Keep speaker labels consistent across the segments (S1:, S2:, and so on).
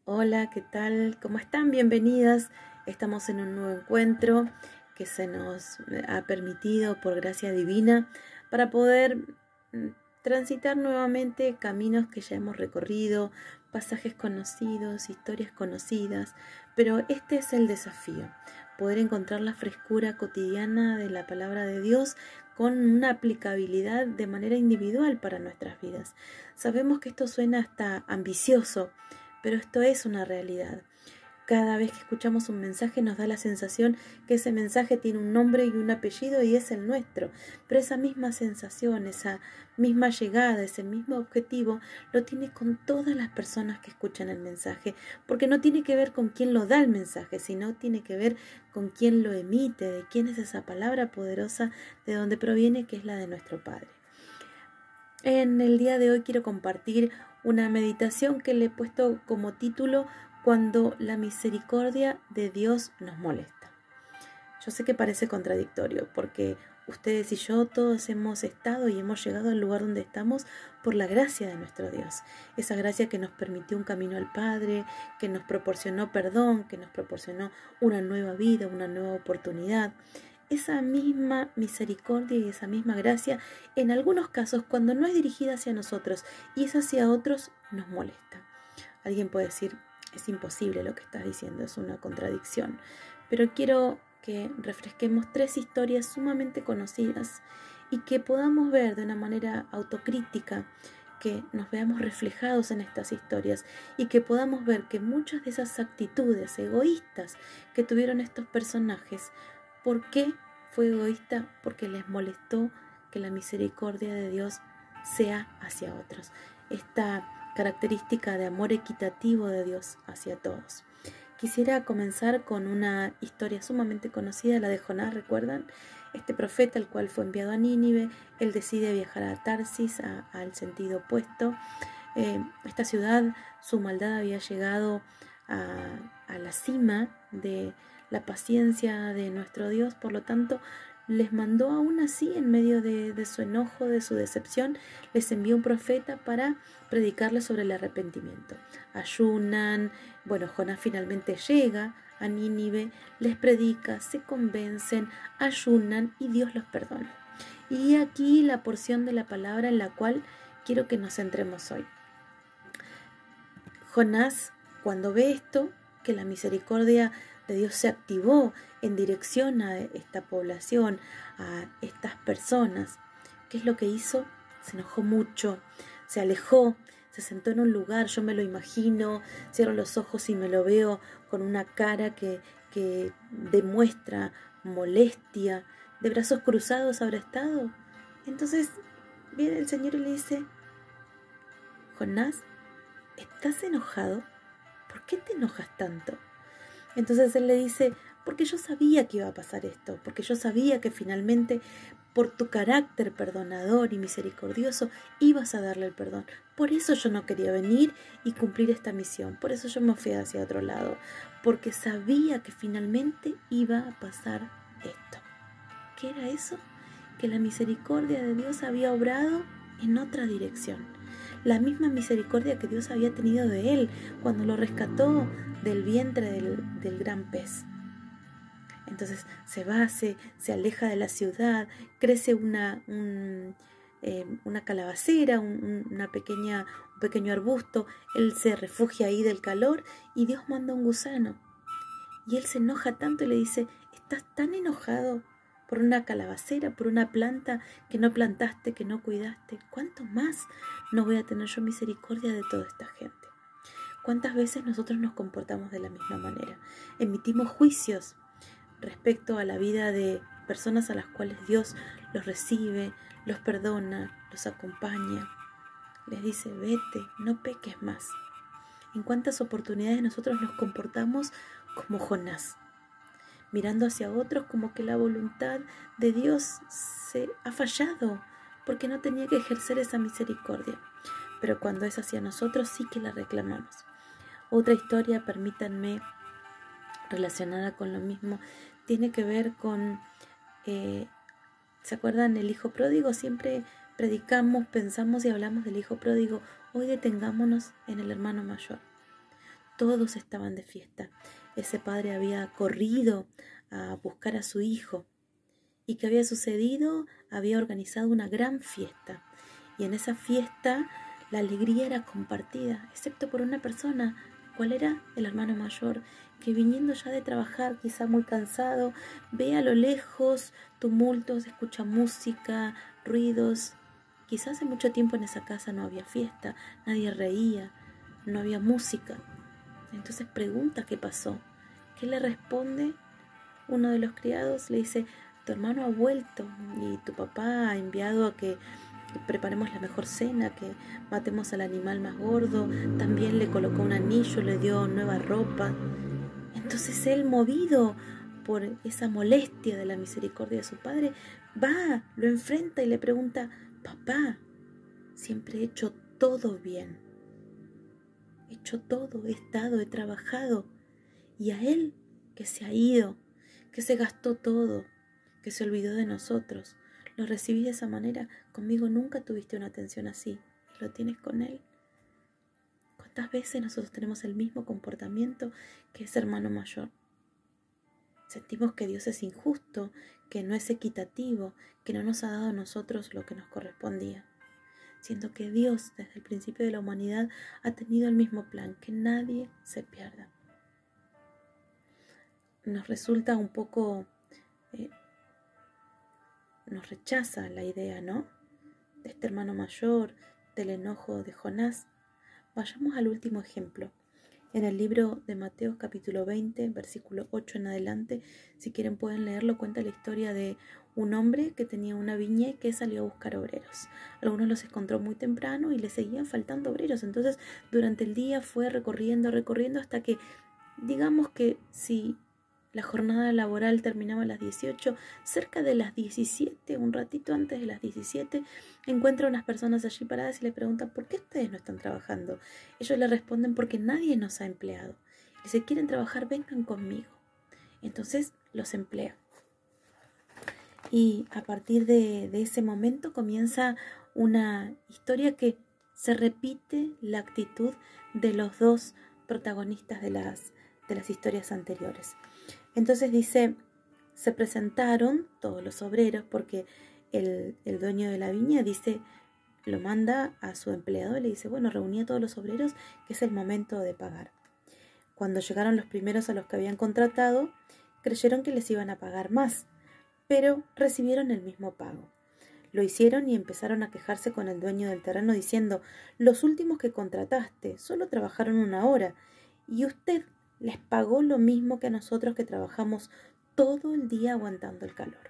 S1: Hola, ¿qué tal? ¿Cómo están? Bienvenidas. Estamos en un nuevo encuentro que se nos ha permitido por gracia divina para poder mm, transitar nuevamente caminos que ya hemos recorrido, pasajes conocidos, historias conocidas, pero este es el desafío, poder encontrar la frescura cotidiana de la palabra de Dios con una aplicabilidad de manera individual para nuestras vidas. Sabemos que esto suena hasta ambicioso, pero esto es una realidad. Cada vez que escuchamos un mensaje nos da la sensación que ese mensaje tiene un nombre y un apellido y es el nuestro. Pero esa misma sensación, esa misma llegada, ese mismo objetivo lo tiene con todas las personas que escuchan el mensaje. Porque no tiene que ver con quién lo da el mensaje, sino tiene que ver con quién lo emite, de quién es esa palabra poderosa, de dónde proviene, que es la de nuestro Padre. En el día de hoy quiero compartir una meditación que le he puesto como título Cuando la misericordia de Dios nos molesta. Yo sé que parece contradictorio porque ustedes y yo todos hemos estado y hemos llegado al lugar donde estamos por la gracia de nuestro Dios. Esa gracia que nos permitió un camino al Padre, que nos proporcionó perdón, que nos proporcionó una nueva vida, una nueva oportunidad. Esa misma misericordia y esa misma gracia, en algunos casos, cuando no es dirigida hacia nosotros y es hacia otros, nos molesta. Alguien puede decir, es imposible lo que estás diciendo, es una contradicción. Pero quiero que refresquemos tres historias sumamente conocidas y que podamos ver de una manera autocrítica, que nos veamos reflejados en estas historias y que podamos ver que muchas de esas actitudes egoístas que tuvieron estos personajes, ¿por qué fue egoísta? Porque les molestó que la misericordia de Dios sea hacia otros. Esta característica de amor equitativo de Dios hacia todos. Quisiera comenzar con una historia sumamente conocida, la de Jonás, ¿recuerdan? Este profeta, el cual fue enviado a Nínive, él decide viajar a Tarsis, al sentido opuesto. Esta ciudad, su maldad había llegado a la cima de la paciencia de nuestro Dios, por lo tanto, les mandó aún así, en medio de su enojo, de su decepción, les envió un profeta para predicarles sobre el arrepentimiento. Ayunan, bueno, Jonás finalmente llega a Nínive, les predica, se convencen, ayunan y Dios los perdona. Y aquí la porción de la palabra en la cual quiero que nos centremos hoy. Jonás, cuando ve esto, que la misericordia de Dios se activó en dirección a esta población, a estas personas, ¿qué es lo que hizo? Se enojó mucho, se alejó, se sentó en un lugar, yo me lo imagino, cierro los ojos y me lo veo con una cara que demuestra molestia, de brazos cruzados habrá estado. Entonces viene el Señor y le dice, Jonás, ¿estás enojado? ¿Por qué te enojas tanto? Entonces él le dice, porque yo sabía que iba a pasar esto, porque yo sabía que finalmente por tu carácter perdonador y misericordioso ibas a darle el perdón. Por eso yo no quería venir y cumplir esta misión, por eso yo me fui hacia otro lado, porque sabía que finalmente iba a pasar esto. ¿Qué era eso? Que la misericordia de Dios había obrado en otra dirección. La misma misericordia que Dios había tenido de él cuando lo rescató del vientre del gran pez. Entonces se va, se aleja de la ciudad, crece una calabacera, un pequeño arbusto, él se refugia ahí del calor y Dios manda un gusano. Y él se enoja tanto y le dice, estás tan enojado por una calabacera, por una planta que no plantaste, que no cuidaste. ¿Cuánto más no voy a tener yo misericordia de toda esta gente? ¿Cuántas veces nosotros nos comportamos de la misma manera? Emitimos juicios respecto a la vida de personas a las cuales Dios los recibe, los perdona, los acompaña. Les dice, vete, no peques más. ¿En cuántas oportunidades nosotros nos comportamos como Jonás? Mirando hacia otros como que la voluntad de Dios se ha fallado, porque no tenía que ejercer esa misericordia. Pero cuando es hacia nosotros sí que la reclamamos. Otra historia, permítanme, relacionada con lo mismo, tiene que ver con, ¿se acuerdan el hijo pródigo? Siempre predicamos, pensamos y hablamos del hijo pródigo. Hoy detengámonos en el hermano mayor. todos estaban de fiesta. Ese padre había corrido a buscar a su hijo. ¿Y qué había sucedido? Había organizado una gran fiesta. Y en esa fiesta la alegría era compartida, excepto por una persona. ¿Cuál era? El hermano mayor, que viniendo ya de trabajar, quizá muy cansado, ve a lo lejos tumultos, escucha música, ruidos. Quizá hace mucho tiempo en esa casa no había fiesta, nadie reía, no había música. Entonces pregunta qué pasó. ¿Qué le responde? Uno de los criados le dice: tu hermano ha vuelto y tu papá ha enviado a que preparemos la mejor cena, que matemos al animal más gordo, también le colocó un anillo, le dio nueva ropa. Entonces él, movido por esa molestia de la misericordia de su padre, va, lo enfrenta y le pregunta: papá, siempre he hecho todo bien, he hecho todo, he estado, he trabajado, y a él que se ha ido, que se gastó todo, que se olvidó de nosotros, lo recibí de esa manera. Conmigo nunca tuviste una atención así, y lo tienes con él. ¿Cuántas veces nosotros tenemos el mismo comportamiento que ese hermano mayor? Sentimos que Dios es injusto, que no es equitativo, que no nos ha dado a nosotros lo que nos correspondía. Siendo que Dios, desde el principio de la humanidad, ha tenido el mismo plan, que nadie se pierda. Nos resulta un poco... nos rechaza la idea, ¿no?, de este hermano mayor, del enojo de Jonás. Vayamos al último ejemplo. En el libro de Mateo capítulo 20, versículo 8 en adelante, si quieren pueden leerlo, cuenta la historia de un hombre que tenía una viña y que salió a buscar obreros. Algunos los encontró muy temprano y le seguían faltando obreros. Entonces durante el día fue recorriendo hasta que, digamos que si la jornada laboral terminaba a las 18, cerca de las 17, un ratito antes de las 17, encuentra unas personas allí paradas y le preguntan: ¿por qué ustedes no están trabajando? Ellos le responden: porque nadie nos ha empleado. Y si quieren trabajar, vengan conmigo. Entonces los emplea. Y a partir de ese momento comienza una historia que se repite la actitud de los dos protagonistas de las historias anteriores. Entonces dice: se presentaron todos los obreros, porque el dueño de la viña dice, lo manda a su empleado y le dice: bueno, reuní a todos los obreros, que es el momento de pagar. Cuando llegaron los primeros a los que habían contratado, creyeron que les iban a pagar más, pero recibieron el mismo pago. Lo hicieron y empezaron a quejarse con el dueño del terreno diciendo: los últimos que contrataste solo trabajaron 1 hora y usted les pagó lo mismo que a nosotros, que trabajamos todo el día aguantando el calor.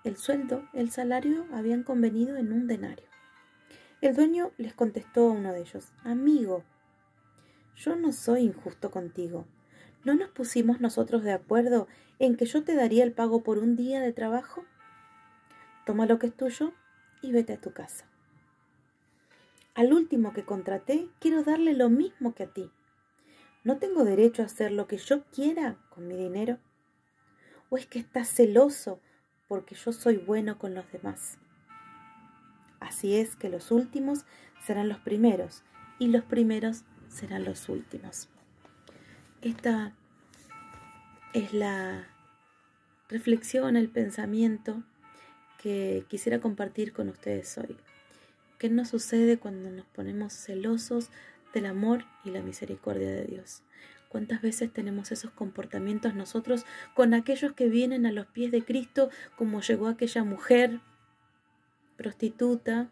S1: El sueldo, el salario, habían convenido en 1 denario. El dueño les contestó a uno de ellos: amigo, yo no soy injusto contigo. ¿No nos pusimos nosotros de acuerdo en que yo te daría el pago por 1 día de trabajo? Toma lo que es tuyo y vete a tu casa. Al último que contraté quiero darle lo mismo que a ti. ¿No tengo derecho a hacer lo que yo quiera con mi dinero? ¿O es que estás celoso porque yo soy bueno con los demás? Así es que los últimos serán los primeros y los primeros serán los últimos. Esta es la reflexión, el pensamiento que quisiera compartir con ustedes hoy. ¿Qué nos sucede cuando nos ponemos celosos del amor y la misericordia de Dios? ¿Cuántas veces tenemos esos comportamientos nosotros con aquellos que vienen a los pies de Cristo, como llegó aquella mujer prostituta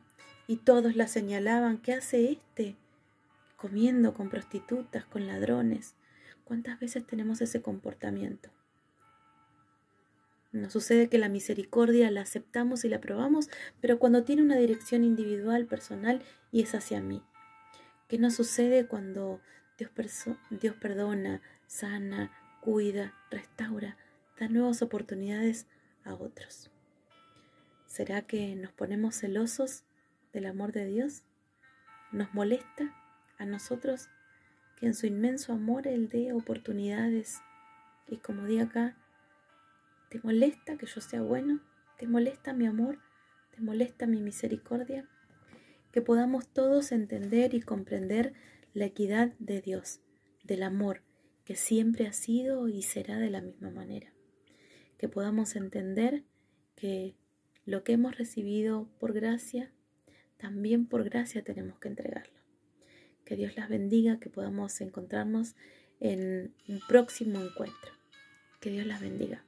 S1: y todos la señalaban? ¿Qué hace este comiendo con prostitutas, con ladrones? ¿Cuántas veces tenemos ese comportamiento? Nos sucede que la misericordia la aceptamos y la aprobamos, pero cuando tiene una dirección individual, personal, y es hacia mí. ¿Qué nos sucede cuando Dios perdona, sana, cuida, restaura, da nuevas oportunidades a otros? ¿Será que nos ponemos celosos del amor de Dios? ¿Nos molesta a nosotros que en su inmenso amor Él dé oportunidades? Y como diga acá, ¿te molesta que yo sea bueno? ¿Te molesta mi amor? ¿Te molesta mi misericordia? Que podamos todos entender y comprender la equidad de Dios, del amor que siempre ha sido y será de la misma manera. Que podamos entender que lo que hemos recibido por gracia, también por gracia tenemos que entregarlo. Que Dios las bendiga, que podamos encontrarnos en un próximo encuentro. Que Dios las bendiga.